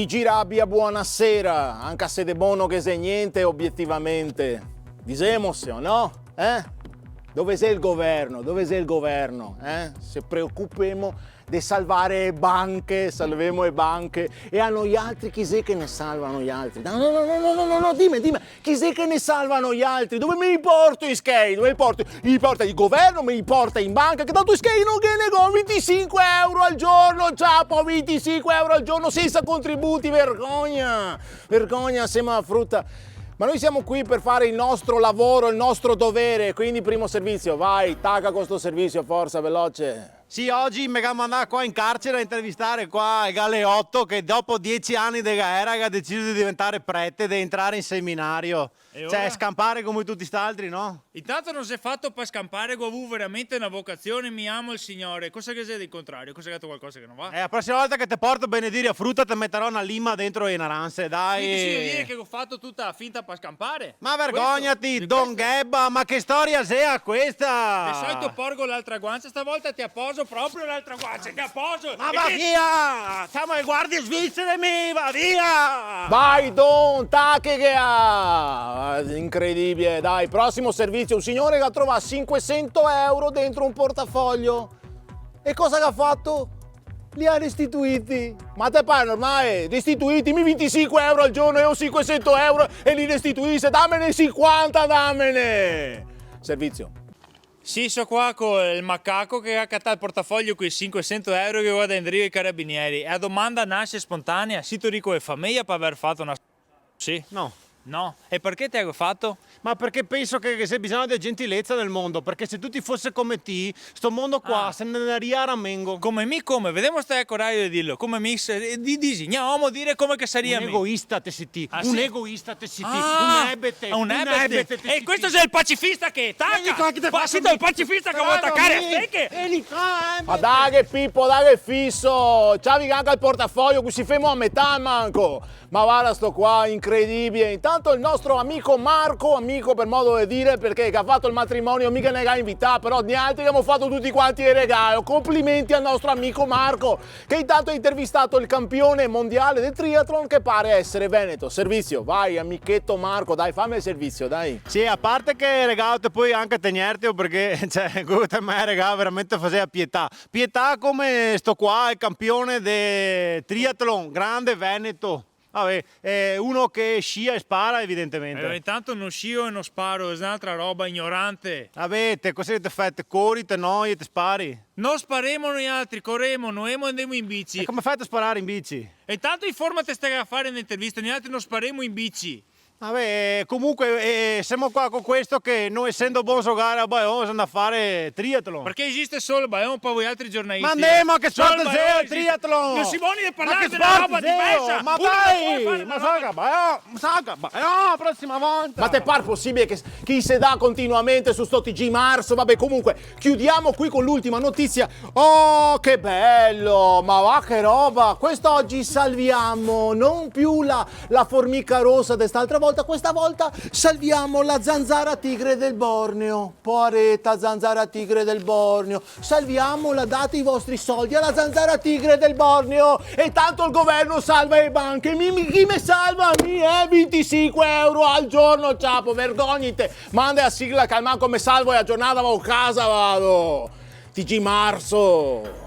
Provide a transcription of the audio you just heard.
TG Rabbia, buonasera, anche se de buono che se niente, obiettivamente. Dicemos, no? Dove sei il governo? Dove sei il governo? Se preoccupiamo di salvare le banche, salviamo le banche, e a noi altri chi sei che ne salvano gli altri? No, dimmi, chi sei che ne salvano gli altri? Dove mi porto i skate? Dove mi porto? Mi porta il governo, mi porta in banca, che tanto i skate non che ne go, 25 euro al giorno, ciapo, 25 euro al giorno senza contributi, vergogna, sembra frutta. Ma noi siamo qui per fare il nostro lavoro, il nostro dovere, quindi primo servizio, vai, tagga con sto servizio, forza, veloce. Sì, oggi mi abbiamo mandato qua in carcere a intervistare qua il Galeotto che dopo 10 anni di guerra ha deciso di diventare prete, di entrare in seminario. Cioè, scampare come tutti gli altri, no? Intanto non si è fatto per scampare, ho avuto veramente una vocazione, mi amo il Signore. Cosa che sei del contrario? Cosa che ha detto qualcosa che non va? La prossima volta che ti porto a benedire a frutta ti metterò una lima dentro le naranze, dai. Quindi si dire che ho fatto tutta finta per scampare? Ma vergognati, Don Gebba, ma che storia sia questa? Di solito porgo l'altra guancia, stavolta ti apposo proprio l'altra guancia, ti apposo! Ma va via! Siamo ai guardie svizzere, va via! Vai Don, tacche che ha! Incredibile, dai, prossimo servizio, un signore che ha trovato 500 euro dentro un portafoglio. E cosa che ha fatto? Li ha restituiti. Ma te pare normale? Restituitemi 25 euro al giorno e ho 500 euro e li restituisce, dammene 50, dammene! Servizio. Sì, so qua con il macaco che ha cattato il portafoglio con i 500 euro che guarda in i carabinieri. E la domanda nasce spontanea, si tu dico è famiglia per aver fatto una... Sì? No. No? E perché te hai fatto? Ma perché penso che c'è bisogno di gentilezza nel mondo, perché se tutti fosse come te, sto mondo qua se ne andaria a ramengo. Come mi, come? Vediamo stai coraggio di dirlo. Come mi, disegniamo dire come che sarebbe. Un egoista te si ti, un egoista te si ti, un ebete. E questo è il pacifista che tacca! Passito il pacifista che vuole attaccare a stecche! Ma dai che Pippo, dai che fisso! C'avi anche il portafoglio, qui si fermo a metà manco! Ma guarda sto qua, incredibile! Intanto il nostro amico Marco, amico per modo di dire, perché che ha fatto il matrimonio mica ne ha invitato, però di altri che abbiamo fatto tutti quanti il regalo. Complimenti al nostro amico Marco, che intanto ha intervistato il campione mondiale del triathlon che pare essere veneto. Servizio, vai amichetto Marco, dai fammi il servizio, dai. Sì, a parte che regalo te puoi anche tenerti, perché cioè, te me regalo veramente faceva pietà. Pietà come sto qua, il campione del triathlon, grande veneto. Vabbè, è uno che scia e spara evidentemente. Intanto non scio e non sparo, è un'altra roba ignorante. Vabbè, te cosa te fai? Te corri, te noi e te spari? Non sparemo noi altri, corremo, noi andiamo in bici. E come fai a sparare in bici? E intanto informati stai a fare un'intervista, noi altri non sparemo in bici. Vabbè, comunque siamo qua con questo che noi essendo buon giocare a Bayonne andiamo a fare triathlon. Perché esiste solo il Bayonne, poi voi altri giornalisti. Ma andiamo, che sport sei il triathlon? Non si vuole parlare della roba diversa. Ma dai, ma saga Bayonne, prossima volta. Ma te par possibile che chi se dà continuamente su sto TG Marzo? Vabbè, comunque, chiudiamo qui con l'ultima notizia. Oh, che bello! Ma va che roba! Quest'oggi salviamo non più la formica rossa dell'altra volta, questa volta salviamo la zanzara tigre del Borneo. Poveretta zanzara tigre del Borneo. Salviamola, date i vostri soldi alla zanzara tigre del Borneo. E tanto il governo salva le banche. Chi mi salva? 25 euro al giorno, ciapo, vergognite. Manda a sigla calma come salvo e a giornata, vado a casa, vado. TG Marzo.